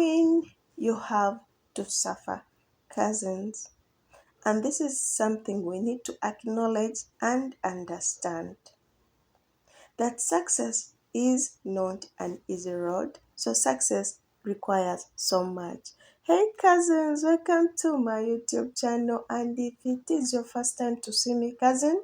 win, you have to suffer, cousins. And this is something we need to acknowledge and understand that success is not an easy road. So, success requires so much. Hey, cousins, welcome to my YouTube channel. And if it is your first time to see me, cousin,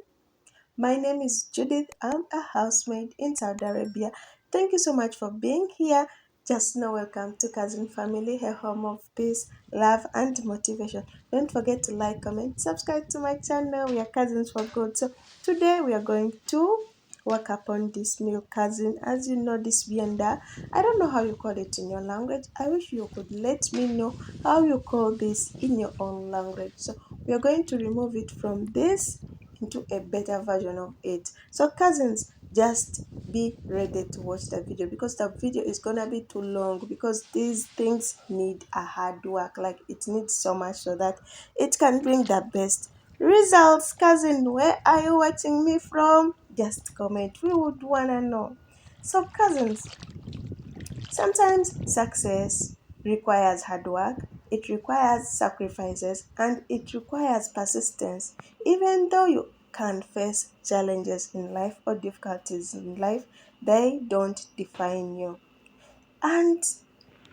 my name is Judith. I'm a housemaid in Saudi Arabia. Thank you so much for being here. Just now, welcome to Cousin Family, a home of peace, love, and motivation. Don't forget to like, comment, subscribe to my channel. We are cousins for good. So today we are going to work upon this new cousin. As you know, this vianda. I don't know how you call it in your language. I wish you could let me know how you call this in your own language. So we are going to remove it from this into a better version of it. So cousins, just be ready to watch the video because the video is gonna be too long because these things need a hard work, like it needs so much so that it can bring the best results. Cousin, where are you watching me from? Just comment, we would wanna know. So cousins, sometimes success requires hard work, it requires sacrifices, and it requires persistence. Even though you can face challenges in life or difficulties in life, they don't define you. And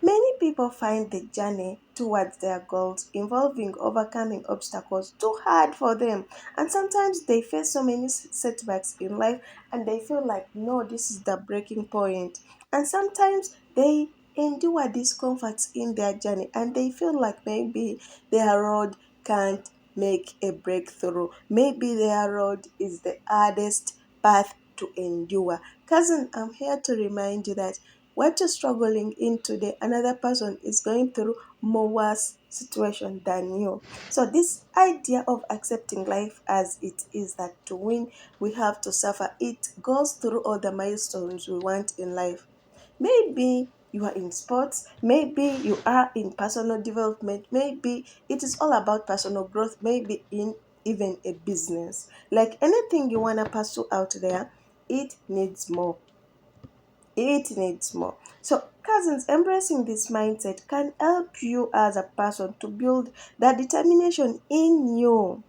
many people find the journey towards their goals involving overcoming obstacles too hard for them. And sometimes they face so many setbacks in life and they feel like, no, this is the breaking point. And sometimes they endure discomforts in their journey and they feel like maybe their road can't make a breakthrough. Maybe their road is the hardest path to endure. Cousin, I'm here to remind you that what you're struggling in today, another person is going through more worse situation than you. So this idea of accepting life as it is, that to win we have to suffer, it goes through all the milestones we want in life. Maybe you are in sports, maybe you are in personal development, maybe it is all about personal growth, maybe in even a business. Like anything you want to pursue out there, it needs more, it needs more. So, cousins, embracing this mindset can help you as a person to build that determination in you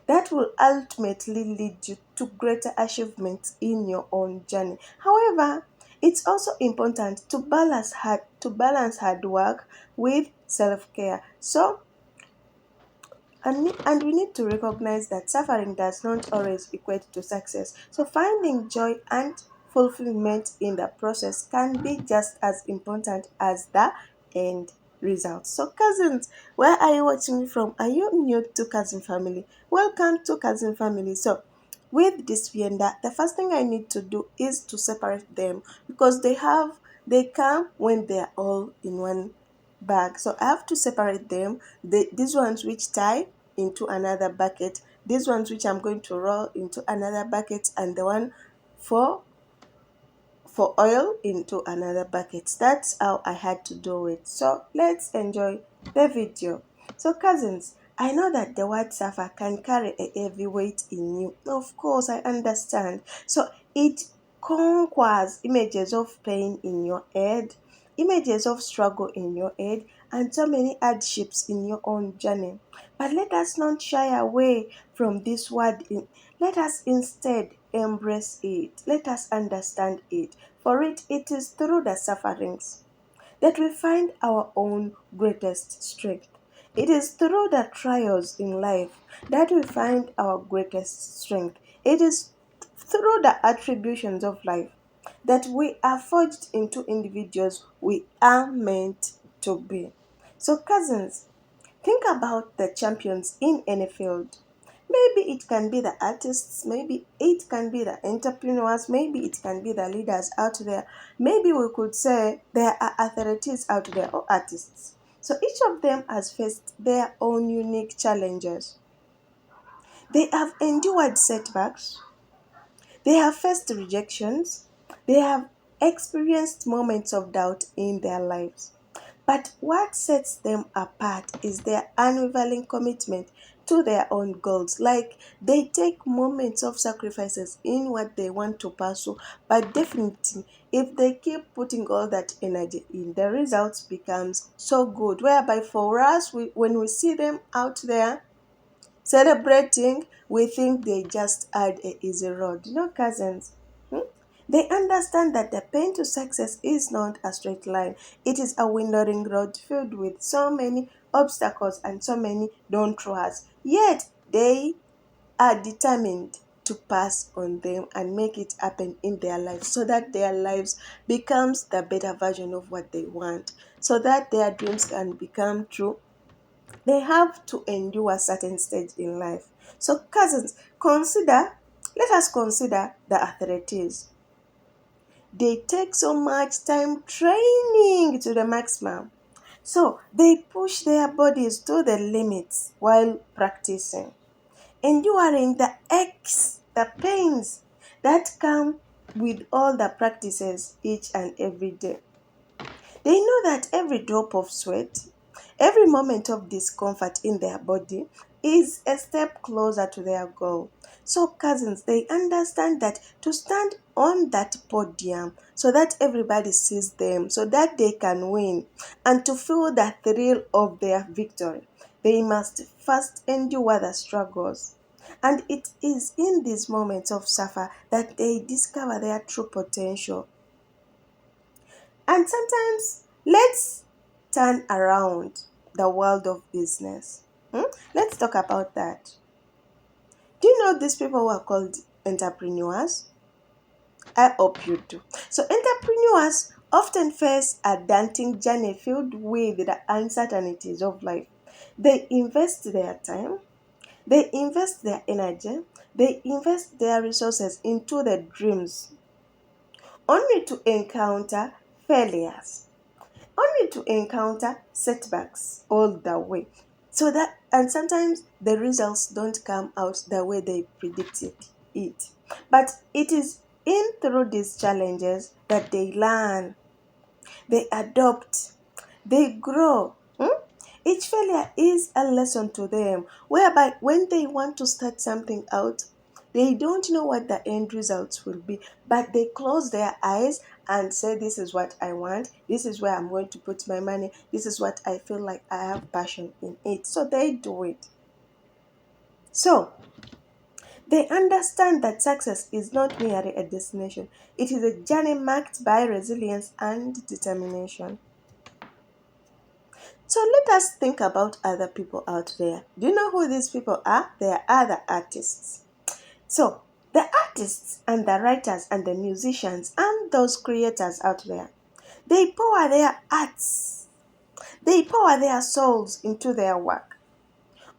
that will ultimately lead you to greater achievements in your own journey. However, it's also important to balance hard work with self-care. So, and we need to recognize that suffering does not always equate to success. So, finding joy and fulfillment in the process can be just as important as the end result. So, cousins, where are you watching me from? Are you new to Cousin Family? Welcome to Cousin Family. So, with this vianda, the first thing I need to do is to separate them because they come when they're all in one bag. So I have to separate them. These ones which tie into another bucket, these ones which I'm going to roll into another bucket, and the one for oil into another bucket. That's how I had to do it. So let's enjoy the video. So cousins, I know that the word suffer can carry a heavy weight in you. Of course, I understand. So it conquers images of pain in your head, images of struggle in your head, and so many hardships in your own journey. But let us not shy away from this word. Let us instead embrace it. Let us understand it. For it is through the sufferings that we find our own greatest strength. It is through the trials in life that we find our greatest strength. It is through the attributions of life that we are forged into individuals we are meant to be. So, cousins, think about the champions in any field. Maybe it can be the artists, maybe it can be the entrepreneurs, maybe it can be the leaders out there. Maybe we could say there are athletes out there or artists. So each of them has faced their own unique challenges. They have endured setbacks, they have faced rejections, they have experienced moments of doubt in their lives. But what sets them apart is their unwavering commitment to their own goals. Like they take moments of sacrifices in what they want to pursue, but definitely if they keep putting all that energy in, the results becomes so good. Whereby for us, when we see them out there celebrating, we think they just had a easy road. Cousins. hmm? They understand that the pain to success is not a straight line. It is a winding road filled with so many obstacles and so many don't trust. Yet they are determined to pass on them and make it happen in their lives so that their lives becomes the better version of what they want, so that their dreams can become true. They have to endure a certain stage in life. So, cousins, let us consider the athletes. They take so much time training to the maximum. So, they push their bodies to the limits while practicing, enduring the aches, the pains that come with all the practices each and every day. They know that every drop of sweat, every moment of discomfort in their body is a step closer to their goal. So, cousins, they understand that to stand on that podium so that everybody sees them, so that they can win, and to feel the thrill of their victory, they must first endure the struggles. And it is in these moments of suffer that they discover their true potential. And sometimes let's turn around the world of business. Let's talk about that. Do you know these people who are called entrepreneurs? I hope you do. So, entrepreneurs often face a daunting journey filled with the uncertainties of life. They invest their time, they invest their energy, they invest their resources into their dreams, only to encounter failures, only to encounter setbacks all the way. So that, and sometimes the results don't come out the way they predicted it. But it is in through these challenges that they learn, they adopt, they grow. Each failure is a lesson to them, whereby when they want to start something out, they don't know what the end results will be, but they close their eyes and say, this is what I want, this is where I'm going to put my money, this is what I feel like I have passion in it. So they do it. So they understand that success is not merely a destination, it is a journey marked by resilience and determination. So let us think about other people out there. Do you know who these people are? They are other artists. So the artists and the writers and the musicians and those creators out there, they pour their arts, they pour their souls into their work,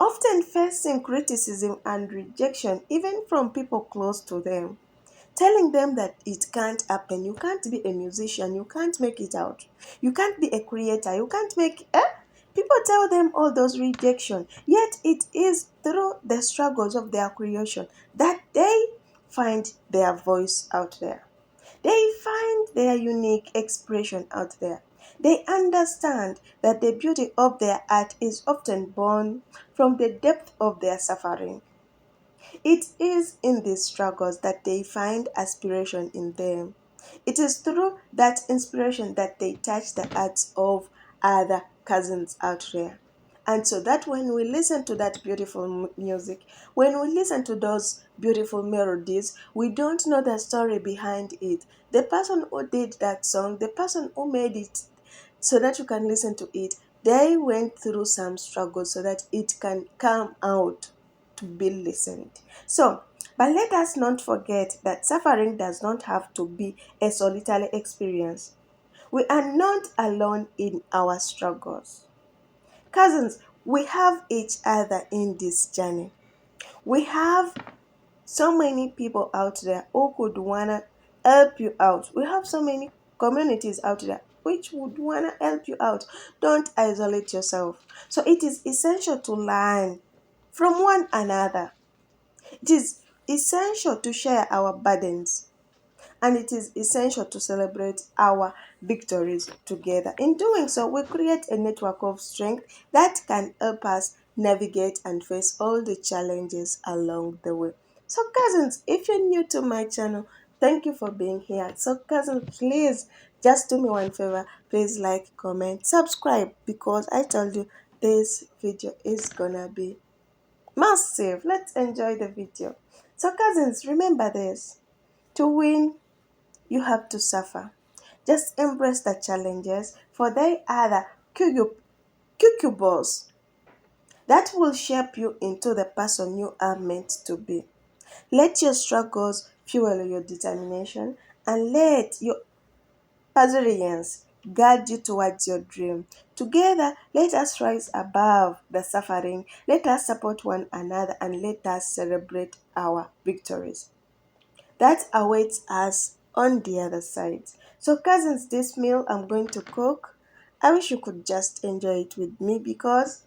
often facing criticism and rejection even from people close to them, telling them that it can't happen. You can't be a musician. You can't make it out. You can't be a creator. You can't make. People tell them all those rejection. Yet it is through the struggles of their creation that they find their voice out there. They find their unique expression out there. They understand that the beauty of their art is often born from the depth of their suffering. It is in these struggles that they find aspiration in them. It is through that inspiration that they touch the hearts of other cousins out there. And so that when we listen to that beautiful music, when we listen to those beautiful melodies, we don't know the story behind it. The person who did that song, the person who made it so that you can listen to it, they went through some struggles so that it can come out to be listened. So, but let us not forget that suffering does not have to be a solitary experience. We are not alone in our struggles. Cousins, we have each other in this journey. We have so many people out there who could wanna help you out. We have so many communities out there which would wanna help you out. Don't isolate yourself. So it is essential to learn from one another. It is essential to share our burdens, and it is essential to celebrate our victories together. In doing so, we create a network of strength that can help us navigate and face all the challenges along the way. So, cousins, if you're new to my channel, thank you for being here. So, cousins, please just do me one favor. Please like, comment, subscribe because I told you this video is gonna be massive. Let's enjoy the video. So, cousins, remember this: to win, you have to suffer. Just embrace the challenges, for they are the cucumbers that will shape you into the person you are meant to be. Let your struggles fuel your determination and let your perseverance guide you towards your dream. Together, let us rise above the suffering, let us support one another, and let us celebrate our victories that awaits us on the other side. So, cousins, this meal I'm going to cook, I wish you could just enjoy it with me because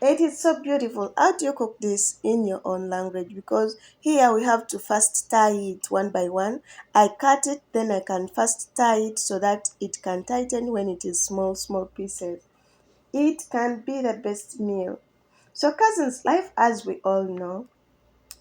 it is so beautiful. How do you cook this in your own language? Because here we have to first tie it one by one. I cut it, then I can first tie it so that it can tighten when it is small, small pieces. It can be the best meal. So, cousins, life, as we all know,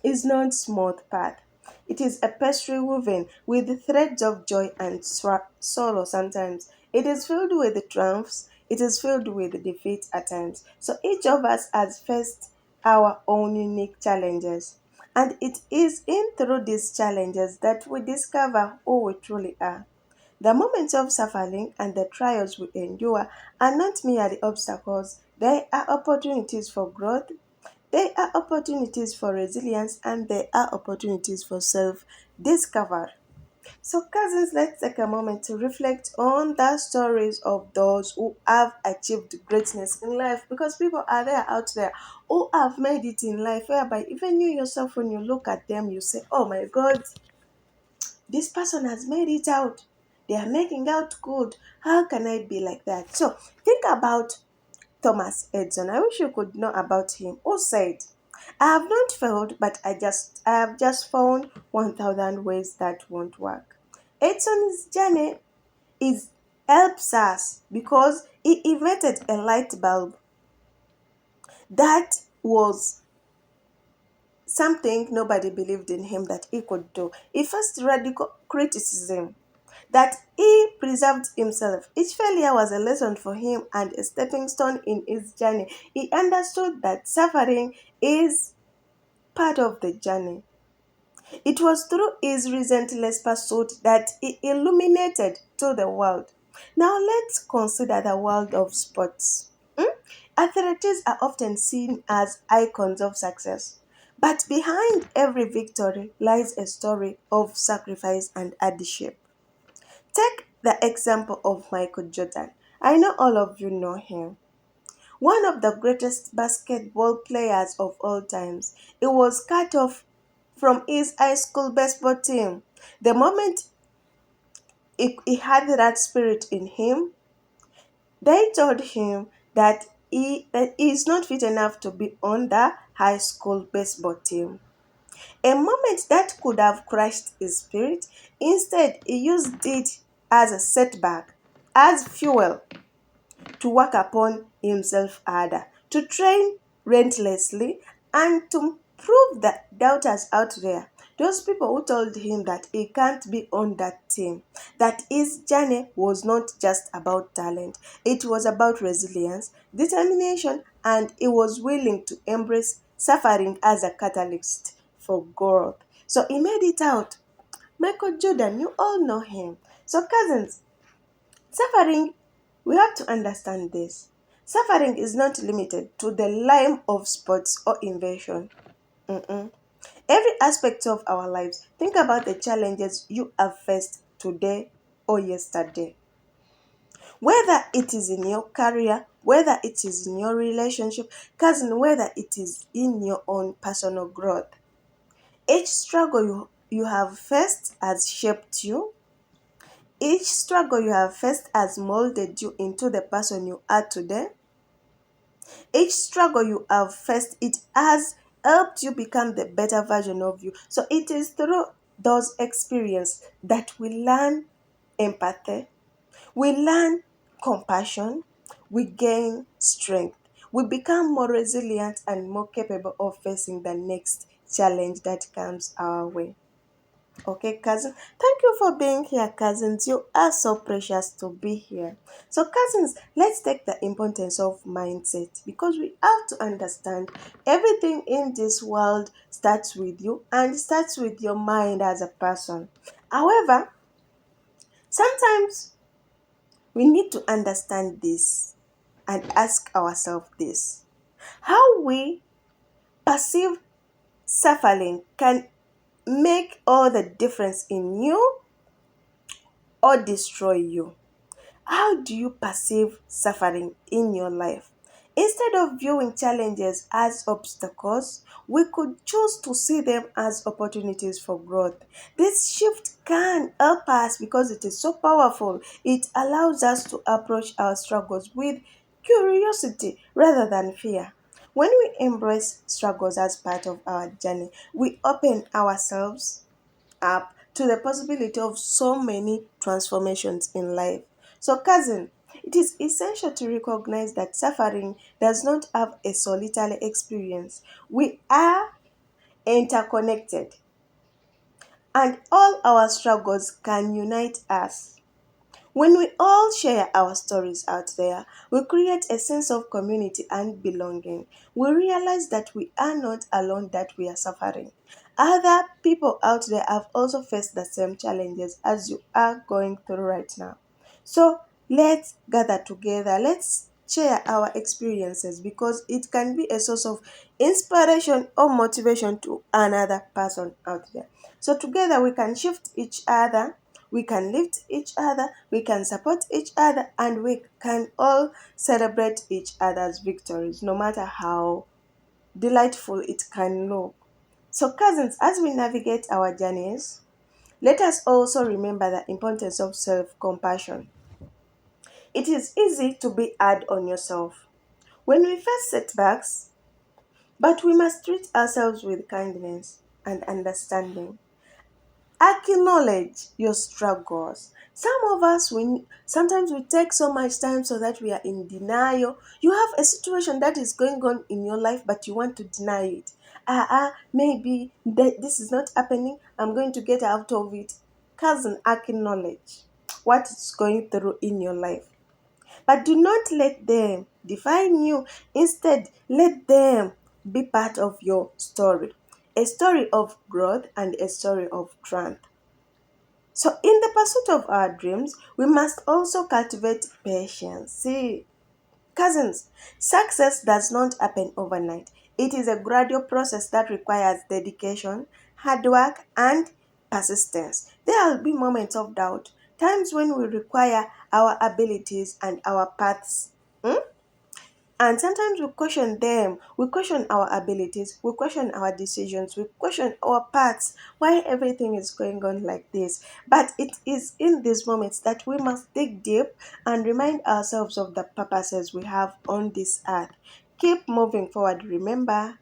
is not smooth path. It is a pastry woven with threads of joy and sorrow sometimes. It is filled with triumphs, it is filled with defeats at times. So each of us has faced our own unique challenges. And it is in through these challenges that we discover who we truly are. The moments of suffering and the trials we endure are not merely obstacles, they are opportunities for growth, they are opportunities for resilience, and they are opportunities for self discovery. So, cousins, let's take a moment to reflect on the stories of those who have achieved greatness in life because people are there out there who have made it in life, whereby even you yourself, when you look at them, you say, oh my God, this person has made it out. They are making out good. How can I be like that? So, think about Thomas Edison. I wish you could know about him. Who said, I have not failed, but I have just found 1,000 ways that won't work. Edison's journey is helps us because he invented a light bulb that was something nobody believed in him that he could do. He faced radical criticism that he preserved himself. Each failure was a lesson for him and a stepping stone in his journey. He understood that suffering is part of the journey. It was through his relentless pursuit that he illuminated to the world. Now let's consider the world of sports. Athletes are often seen as icons of success, but behind every victory lies a story of sacrifice and hardship. Take the example of Michael Jordan. I know all of you know him. One of the greatest basketball players of all times. He was cut off from his high school baseball team. The moment he had that spirit in him, they told him that he is not fit enough to be on the high school baseball team. A moment that could have crushed his spirit, instead he used it as a setback, as fuel to work upon himself harder, to train relentlessly, and to prove that doubters out there, those people who told him that he can't be on that team, that his journey was not just about talent, it was about resilience, determination, and he was willing to embrace suffering as a catalyst for growth. So he made it out. Michael Jordan, you all know him. So, cousins, suffering, we have to understand this. Suffering is not limited to the line of sports or invention. Mm-mm. Every aspect of our lives, think about the challenges you have faced today or yesterday. Whether it is in your career, whether it is in your relationship, cousin, whether it is in your own personal growth. Each struggle you have faced has shaped you. Each struggle you have faced has molded you into the person you are today. Each struggle you have faced, it has helped you become the better version of you. So it is through those experiences that we learn empathy, we learn compassion, we gain strength. we become more resilient and more capable of facing the next challenge that comes our way. Okay, cousin. Thank you for being here, cousins. You are so precious to be here. So, cousins, let's take the importance of mindset because we have to understand everything in this world starts with you and starts with your mind as a person. However, sometimes we need to understand this and ask ourselves this: how we perceive suffering can make all the difference in you or destroy you. How do you perceive suffering in your life? Instead of viewing challenges as obstacles, we could choose to see them as opportunities for growth. This shift can help us because it is so powerful. It allows us to approach our struggles with curiosity rather than fear. When we embrace struggles as part of our journey, we open ourselves up to the possibility of so many transformations in life. So, cousin, it is essential to recognize that suffering does not have a solitary experience. We are interconnected, and all our struggles can unite us. When we all share our stories out there, we create a sense of community and belonging. We realize that we are not alone, that we are suffering. Other people out there have also faced the same challenges as you are going through right now. So let's gather together. Let's share our experiences because it can be a source of inspiration or motivation to another person out there. So together we can shift each other, we can lift each other, we can support each other, and we can all celebrate each other's victories, no matter how delightful it can look. So, cousins, as we navigate our journeys, let us also remember the importance of self compassion. It is easy to be hard on yourself when we face setbacks, but we must treat ourselves with kindness and understanding. Acknowledge your struggles. Some of us, sometimes we take so much time so that we are in denial. You have a situation that is going on in your life, but you want to deny it. Maybe this is not happening. I'm going to get out of it. Cousin, acknowledge what is going through in your life. But do not let them define you. Instead, let them be part of your story. A story of growth and a story of strength. So, in the pursuit of our dreams, we must also cultivate patience. See, cousins, success does not happen overnight. It is a gradual process that requires dedication, hard work, and persistence. There will be moments of doubt, times when we require our abilities and our paths. And sometimes we question them, we question our abilities, we question our decisions, we question our paths, why everything is going on like this. But it is in these moments that we must dig deep and remind ourselves of the purposes we have on this earth. Keep moving forward. Remember,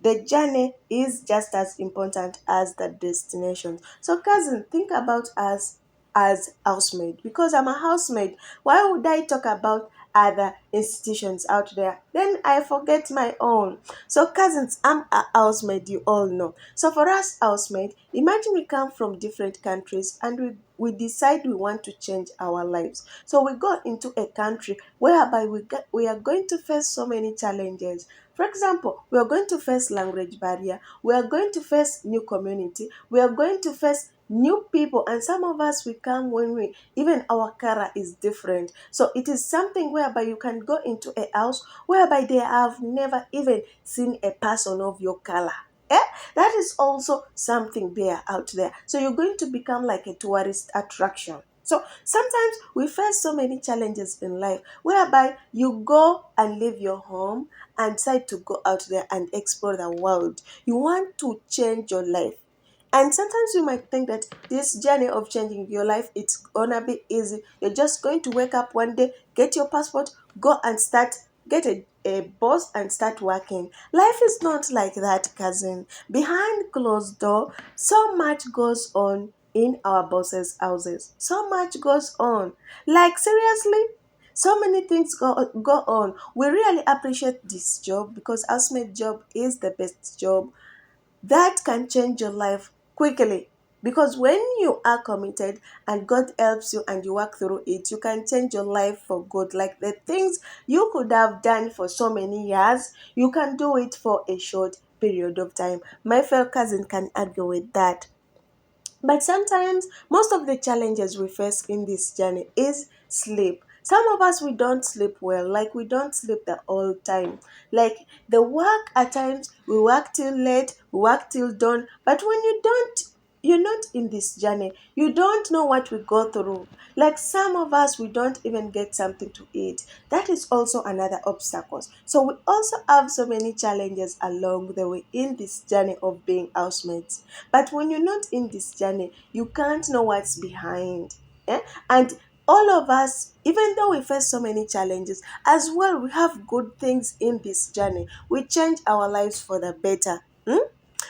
the journey is just as important as the destination. So, cousin, think about us as housemaid. Because I'm a housemaid, why would I talk about other institutions out there? Then I forget my own. So, cousins, I'm a housemaid, you all know. So, for us, housemaid, imagine we come from different countries and we decide we want to change our lives. So, we go into a country whereby we are going to face so many challenges. For example, we are going to face language barrier, we are going to face new community, we are going to face new people, and some of us we come when we even our color is different. So it is something whereby you can go into a house whereby they have never even seen a person of your color. Eh? That is also something there out there. So you're going to become like a tourist attraction. So sometimes we face so many challenges in life whereby you go and leave your home and decide to go out there and explore the world. You want to change your life. And sometimes you might think that this journey of changing your life, it's gonna be easy. You're just going to wake up one day, get your passport, go and start, get a boss and start working. Life is not like that, cousin. Behind closed door, so much goes on in our bosses' houses. So much goes on. Like seriously, So many things go on. We really appreciate this job because housemaid job is the best job that can change your life quickly. Because when you are committed and God helps you and you work through it, you can change your life for good. Like the things you could have done for so many years, you can do it for a short period of time. My fellow cousin can argue with that. But sometimes, most of the challenges we face in this journey is sleep. Some of us, we don't sleep well, like we don't sleep the whole time. Like the work at times, we work till late, we work till dawn. But when you're not in this journey, you don't know what we go through. Like some of us, we don't even get something to eat. That is also another obstacle. So we also have so many challenges along the way in this journey of being housemates. But when you're not in this journey, you can't know what's behind. Eh? And all of us, even though we face so many challenges, as well, we have good things in this journey. We change our lives for the better. Hmm?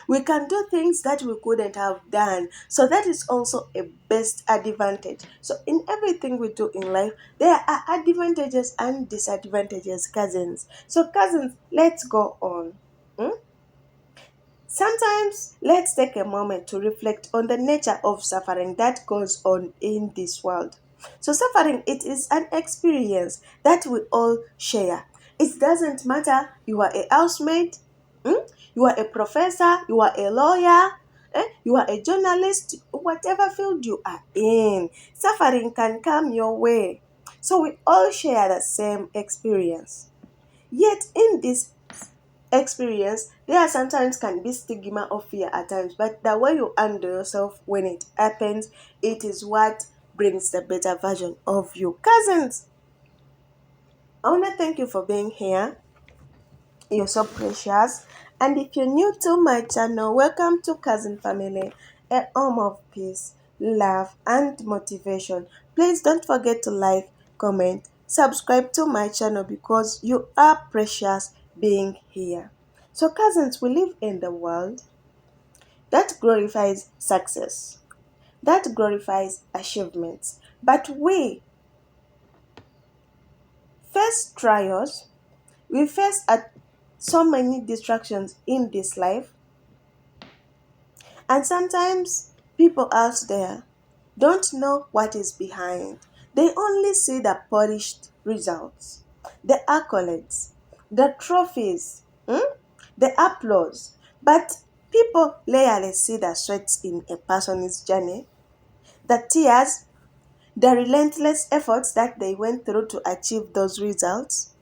We can do things that we couldn't have done. So that is also a best advantage. So in everything we do in life, there are advantages and disadvantages, cousins. So cousins, let's go on. Hmm? Sometimes, let's take a moment to reflect on the nature of suffering that goes on in this world. So, suffering, it is an experience that we all share. It doesn't matter you are a housemaid, hmm, you are a professor, you are a lawyer, you are a journalist, whatever field you are in, suffering can come your way. So, we all share the same experience. Yet, in this experience, there sometimes can be stigma or fear at times, but the way you handle yourself when it happens, it is what brings the better version of you. Cousins, I want to thank you for being here. You're so precious. And if you're new to my channel, welcome to Cousin Family, a home of peace, love, and motivation. Please don't forget to like, comment, subscribe to my channel because you are precious being here. So, cousins, we live in the world that glorifies success, that glorifies achievements. But we face trials, we face so many distractions in this life. And sometimes people out there don't know what is behind. They only see the polished results, the accolades, the trophies, the applause. But people rarely see the sweat in a person's journey, the tears, the relentless efforts that they went through to achieve those results.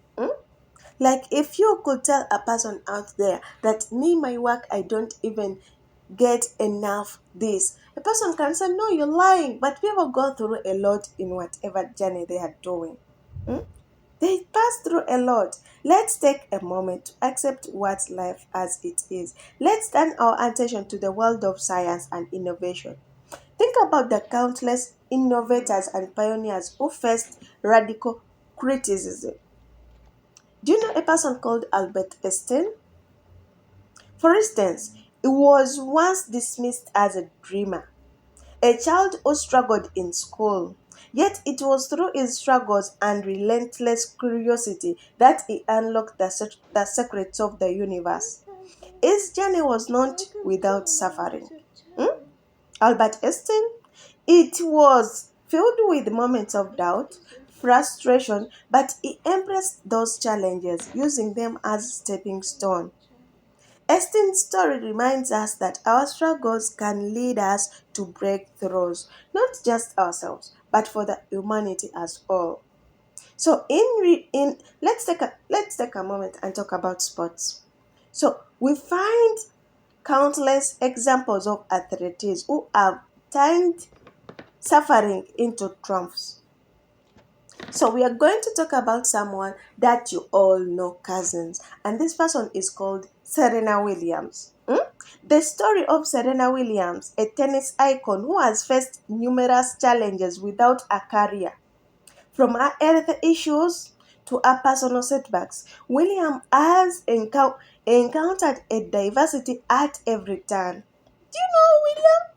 Like if you could tell a person out there that me, my work, I don't even get enough this. A person can say, no, you're lying. But people go through a lot in whatever journey they are doing. Hmm? They pass through a lot. Let's take a moment to accept what life as it is. Let's turn our attention to the world of science and innovation. Think about the countless innovators and pioneers who faced radical criticism. Do you know a person called Albert Einstein? For instance, he was once dismissed as a dreamer, a child who struggled in school. Yet it was through his struggles and relentless curiosity that he unlocked the secrets of the universe. His journey was not without suffering. Hmm? Albert Einstein, it was filled with moments of doubt, frustration, but he embraced those challenges, using them as stepping stone. Einstein's story reminds us that our struggles can lead us to breakthroughs, not just ourselves, but for the humanity as whole. So, let's take a moment and talk about sports. So, we find countless examples of athletes who have turned suffering into triumphs. So we are going to talk about someone that you all know, cousins, and this person is called Serena Williams. The story of Serena Williams, a tennis icon who has faced numerous challenges without a career, from her health issues to her personal setbacks. William has encountered a diversity at every turn. Do you know William?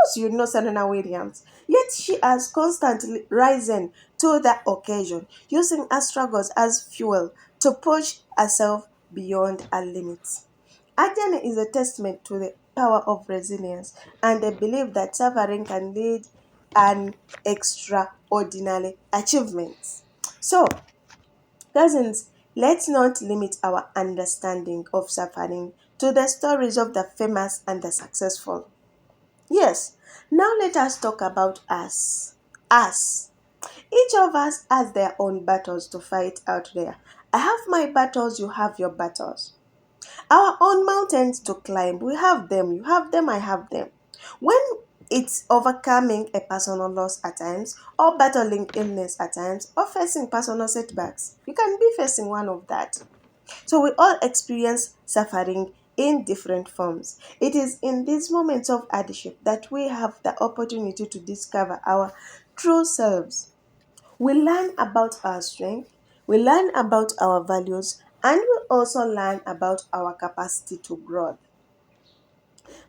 course, you know Serena Williams. Yet she has constantly risen to the occasion, using her struggles as fuel to push herself beyond her limits. Ajahn is a testament to the power of resilience and the belief that suffering can lead an extraordinary achievements. So, cousins, let's not limit our understanding of suffering to the stories of the famous and the successful. Yes, now let us talk about us. Us. Each of us has their own battles to fight out there. I have my battles, you have your battles. Our own mountains to climb. We have them, you have them, I have them. When it's overcoming a personal loss at times, or battling illness at times, or facing personal setbacks, you can be facing one of that. So we all experience suffering in different forms. It is in these moments of hardship that we have the opportunity to discover our true selves. We learn about our strength, we learn about our values, and we also learn about our capacity to grow.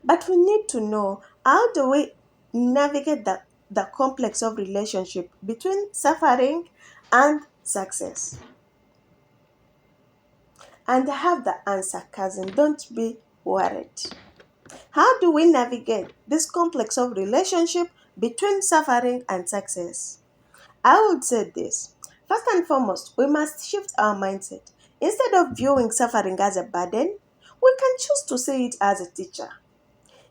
But we need to know how do we navigate the complex of relationship between suffering and success. And I have the answer, cousin. Don't be worried. How do we navigate this complex of relationship between suffering and success? I would say this. First and foremost, we must shift our mindset. Instead of viewing suffering as a burden, we can choose to see it as a teacher.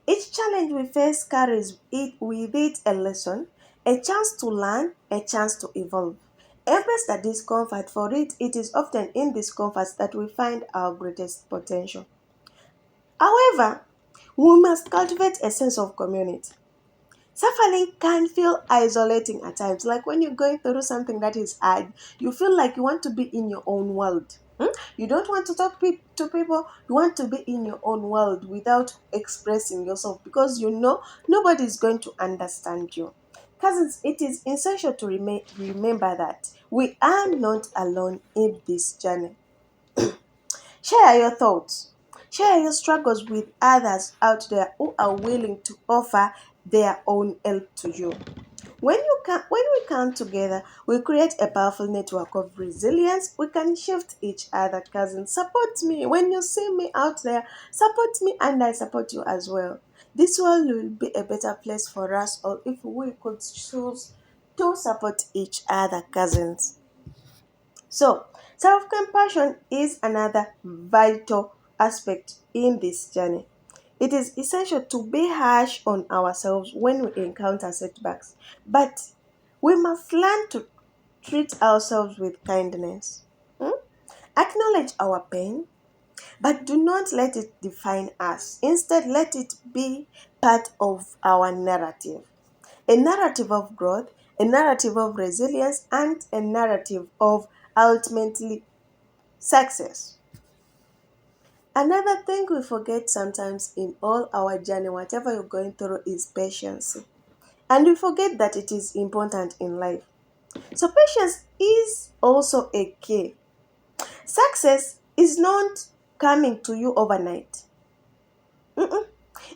Each challenge we face carries it with it a lesson, a chance to learn, a chance to evolve. Embrace the discomfort, for it is often in discomfort that we find our greatest potential. However, we must cultivate a sense of community. Suffering can feel isolating at times, like when you're going through something that is hard, you feel like you want to be in your own world. You don't want to talk to people, you want to be in your own world without expressing yourself because you know nobody is going to understand you. Cousins, it is essential to remember that we are not alone in this journey. Share your thoughts. Share your struggles with others out there who are willing to offer their own help to you. When we come together, we create a powerful network of resilience. We can shift each other, cousins. Support me. When you see me out there, support me and I support you as well. This world will be a better place for us all if we could choose to support each other, cousins. So, self compassion is another vital aspect in this journey. It is essential to be harsh on ourselves when we encounter setbacks, but we must learn to treat ourselves with kindness. Hmm? Acknowledge our pain, but do not let it define us. Instead, let it be part of our narrative, a narrative of growth, a narrative of resilience, and a narrative of ultimately success. Another thing we forget sometimes in all our journey, whatever you're going through, is patience. And we forget that it is important in life. So, patience is also a key. Success is not coming to you overnight. Mm-mm.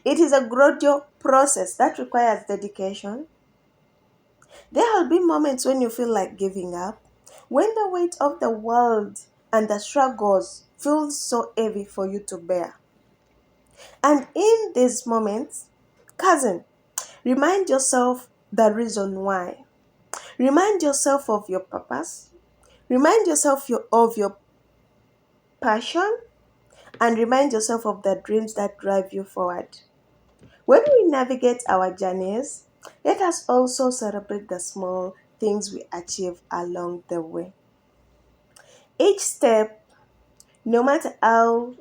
It is a gradual process that requires dedication. There will be moments when you feel like giving up, when the weight of the world and the struggles feels so heavy for you to bear. And in these moments, cousin, remind yourself the reason why. Remind yourself of your purpose. Remind yourself of your passion and remind yourself of the dreams that drive you forward. When we navigate our journeys, let us also celebrate the small things we achieve along the way. Each step, no matter how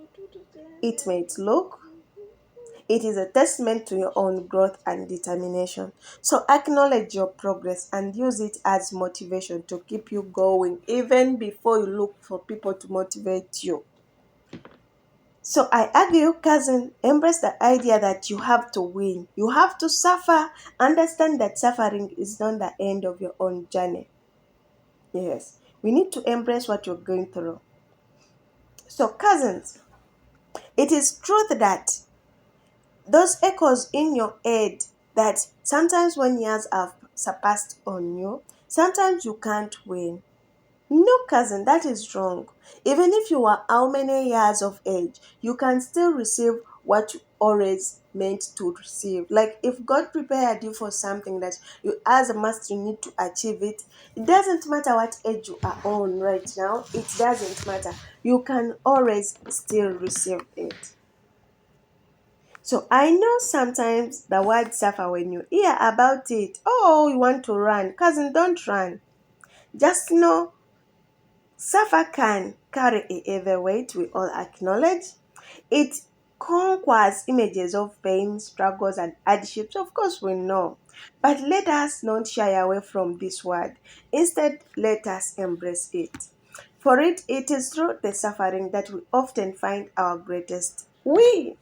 it may look, it is a testament to your own growth and determination. So acknowledge your progress and use it as motivation to keep you going even before you look for people to motivate you. So I argue, cousin, embrace the idea that you have to win. You have to suffer. Understand that suffering is not the end of your own journey. Yes, we need to embrace what you're going through. So, cousins, it is truth that those echoes in your head that sometimes when years have surpassed on you, sometimes you can't win. No, cousin, that is wrong. Even if you are how many years of age, you can still receive what you always meant to receive. Like if God prepared you for something that you, as a master, you need to achieve it, it doesn't matter what age you are on right now, it doesn't matter. You can always still receive it. So I know sometimes the word suffer when you hear about it. Oh, you want to run. Cousin, don't run. Just know suffer can carry a heavy weight, we all acknowledge. It conquers images of pain, struggles, and hardships, of course, we know. But let us not shy away from this word. Instead, let us embrace it. For it is through the suffering that we often find our greatest we.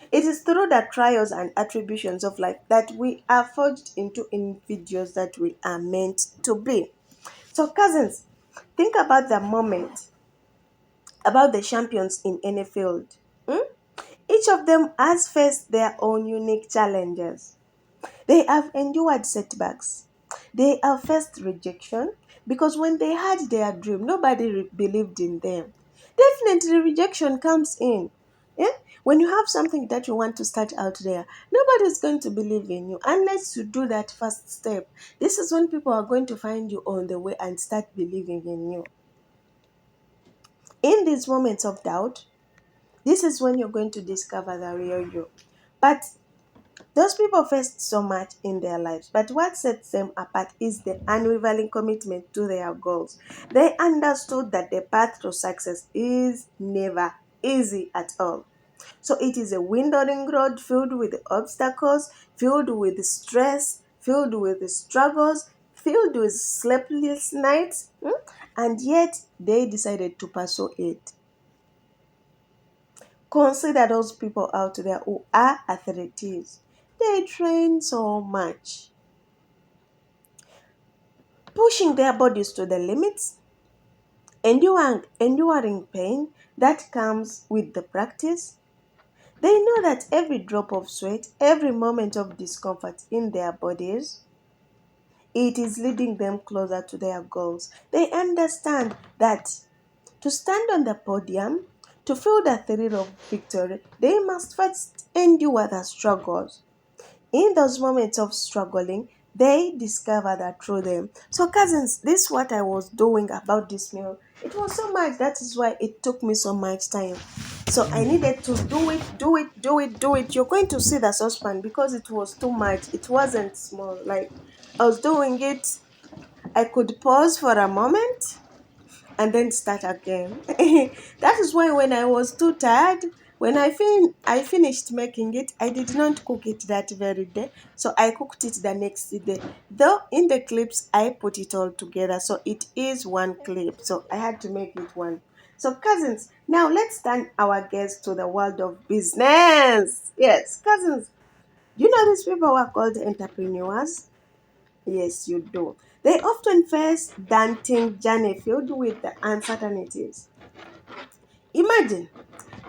It is through the trials and attributions of life that we are forged into individuals that we are meant to be. So, cousins, think about the moment, about the champions in any field. Hmm? Each of them has faced their own unique challenges. They have endured setbacks. They have faced rejection because when they had their dream, nobody believed in them. Definitely, rejection comes in. Yeah? When you have something that you want to start out there, nobody's going to believe in you unless you do that first step. This is when people are going to find you on the way and start believing in you. In these moments of doubt, this is when you're going to discover the real you. But those people faced so much in their lives, but what sets them apart is the unwavering commitment to their goals. They understood that the path to success is never easy at all. So it is a winding road filled with obstacles, filled with stress, filled with struggles, filled with sleepless nights, and yet they decided to pursue it. Consider those people out there who are athletes. They train so much, pushing their bodies to the limits, enduring pain that comes with the practice. They know that every drop of sweat, every moment of discomfort in their bodies, it is leading them closer to their goals. They understand that to stand on the podium, to feel the thrill of victory, they must first endure the struggles. In those moments of struggling, they discover that through them. So, cousins, this is what I was doing about this meal. It was so much, that is why it took me so much time. So, I needed to do it, do it, do it, do it. You're going to see the saucepan because it was too much. It wasn't small. Like, I was doing it, I could pause for a moment and then start again. That is why when I was too tired, when I finished making it, I did not cook it that very day. So I cooked it the next day. Though in the clips I put it all together. So it is one clip. So I had to make it one. So cousins, now let's turn our gaze to the world of business. Yes, cousins. You know these people are called entrepreneurs? Yes, you do. They often face daunting journey filled with the uncertainties. Imagine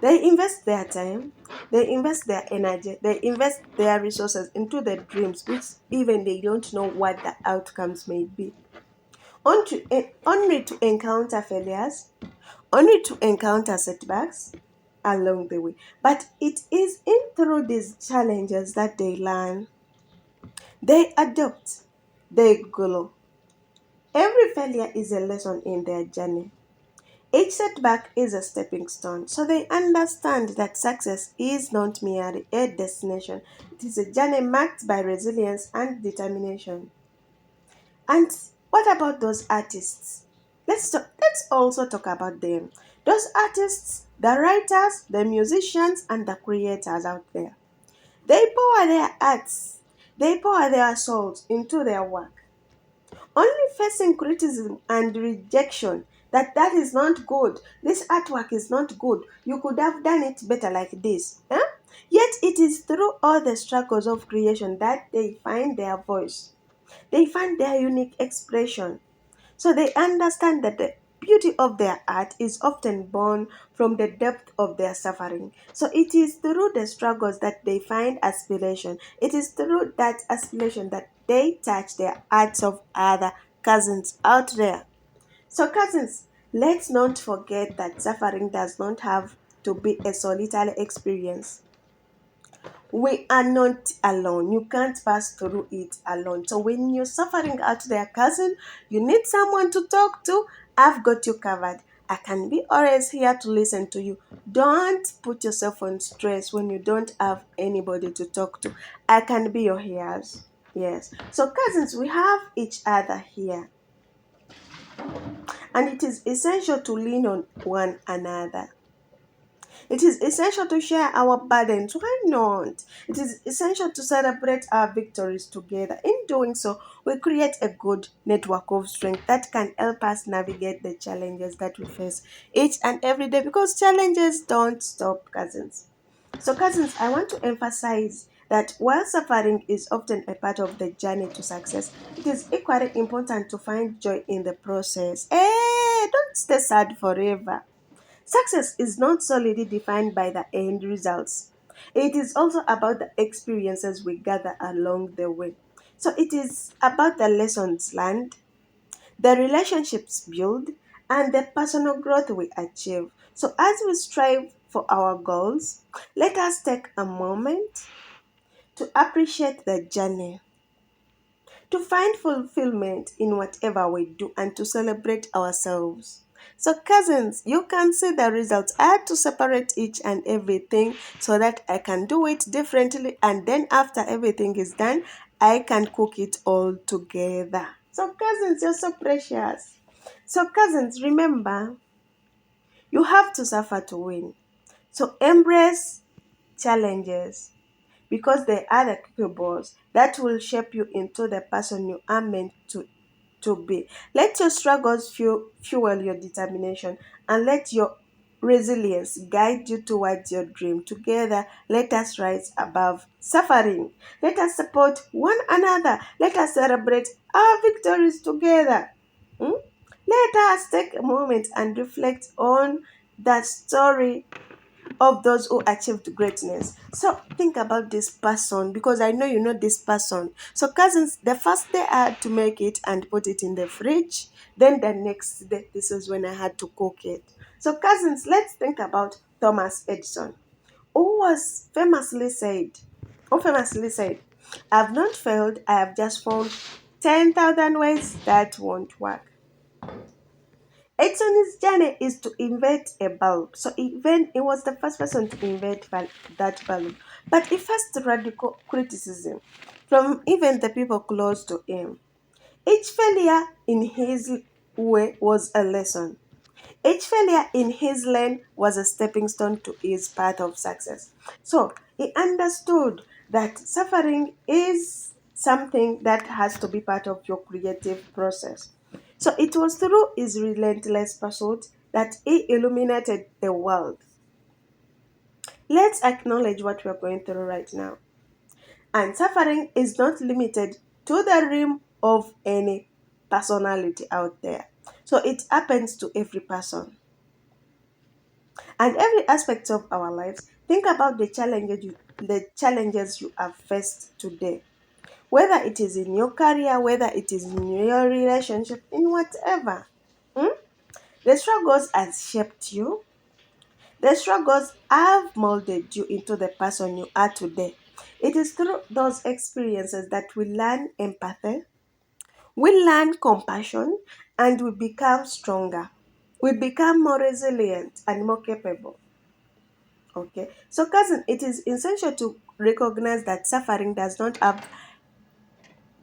they invest their time, they invest their energy, they invest their resources into their dreams, which even they don't know what the outcomes may be. Only to encounter failures, only to encounter setbacks along the way. But it is in through these challenges that they learn, they adapt, they grow. Every failure is a lesson in their journey. Each setback is a stepping stone, so they understand that success is not merely a destination, it is a journey marked by resilience and determination. And what about those artists? Let's also talk about them. Those artists, the writers, the musicians, and the creators out there. They pour their arts, they pour their souls into their work, only facing criticism and rejection that is not good, this artwork is not good, you could have done it better like this. Yet it is through all the struggles of creation that they find their voice, they find their unique expression. So they understand that the beauty of their art is often born from the depth of their suffering. So it is through the struggles that they find aspiration. It is through that aspiration that they touch the hearts of other cousins out there. So, cousins, let's not forget that suffering does not have to be a solitary experience. We are not alone. You can't pass through it alone. So when you're suffering out there, cousin, you need someone to talk to. I've got you covered. I can be always here to listen to you. Don't put yourself on stress when you don't have anybody to talk to. I can be your ears. Yes. So cousins, we have each other here. And it is essential to lean on one another. It is essential to share our burdens. Why not? It is essential to celebrate our victories together. In doing so, we create a good network of strength that can help us navigate the challenges that we face each and every day because challenges don't stop, cousins. So, cousins, I want to emphasize that while suffering is often a part of the journey to success, it is equally important to find joy in the process. Hey, don't stay sad forever. Success is not solely defined by the end results. It is also about the experiences we gather along the way. So it is about the lessons learned, the relationships built, and the personal growth we achieve. So as we strive for our goals, let us take a moment to appreciate the journey, to find fulfillment in whatever we do, and to celebrate ourselves. So, cousins, you can see the results. I had to separate each and everything so that I can do it differently, and then after everything is done, I can cook it all together. So, cousins, you're so precious. So, cousins, remember, you have to suffer to win. So, embrace challenges because they are the cucumbers that will shape you into the person you are meant to be. Let your struggles fuel your determination and let your resilience guide you towards your dream. Together, let us rise above suffering. Let us support one another. Let us celebrate our victories together. Hmm? Let us take a moment and reflect on that story of those who achieved greatness. So think about this person because I know you know this person. So cousins, the first day I had to make it and put it in the fridge. Then the next day, this is when I had to cook it. So cousins, let's think about Thomas Edison, who famously said, I've not failed, I have just found 10,000 ways that won't work. Edison's journey is to invent a bulb. So he was the first person to invent that bulb. But he faced radical criticism from even the people close to him. Each failure in his way was a lesson. Each failure in his lane was a stepping stone to his path of success. So he understood that suffering is something that has to be part of your creative process. So it was through his relentless pursuit that he illuminated the world. Let's acknowledge what we're going through right now. And suffering is not limited to the realm of any personality out there. So it happens to every person and every aspect of our lives. Think about the challenges you have faced today, whether it is in your career, whether it is in your relationship, in whatever. Hmm? The struggles has shaped you. The struggles have molded you into the person you are today. It is through those experiences that we learn empathy, we learn compassion, and we become stronger. We become more resilient and more capable. Okay, so cousin, it is essential to recognize that suffering does not have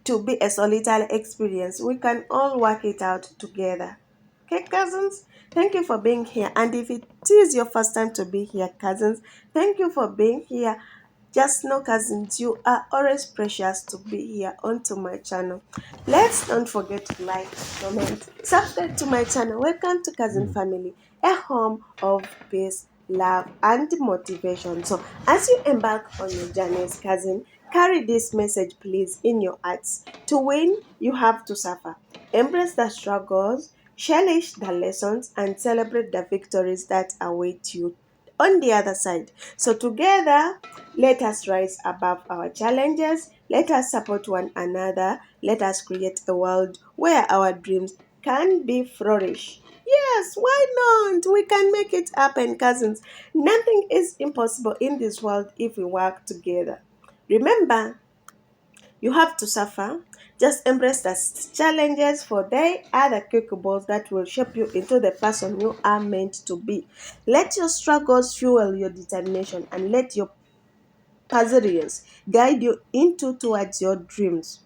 to be a solitary experience. We can all work it out together. Okay, cousins, thank you for being here. And if it is your first time to be here, cousins, thank you for being here. Just know, cousins, you are always precious to be here onto my channel. Let's don't forget to like, comment, subscribe to my channel. Welcome to Cousin Family, a home of peace, love, and motivation. So, as you embark on your journeys, cousin, carry this message, please, in your hearts. To win, you have to suffer. Embrace the struggles, Cherish the lessons and celebrate the victories that await you on the other side. So, together, let us rise above our challenges. Let us support one another. Let us create a world where our dreams can be flourish. Yes, why not? We can make it happen, cousins. Nothing is impossible in this world if we work together. Remember, you have to suffer. Just embrace the challenges, for they are the cucumbers that will shape you into the person you are meant to be. Let your struggles fuel your determination and let your perseverance guide you into towards your dreams.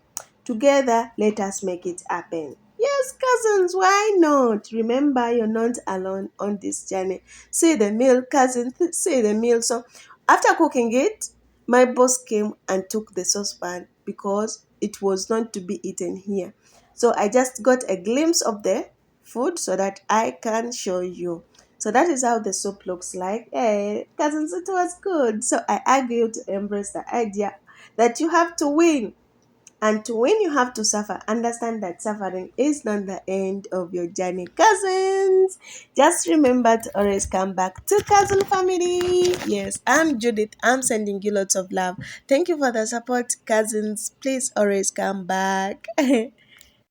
Together, let us make it happen. Yes, cousins, why not? Remember, you're not alone on this journey. See the meal, cousins, see the meal. So, after cooking it, my boss came and took the saucepan because it was not to be eaten here. So, I just got a glimpse of the food so that I can show you. So that is how the soup looks like. Hey, cousins, it was good. So I urge you to embrace the idea that you have to win. And to win, you have to suffer. Understand that suffering is not the end of your journey. Cousins, just remember to always come back to Cousin Family. Yes, I'm Judith. I'm sending you lots of love. Thank you for the support, cousins. Please always come back.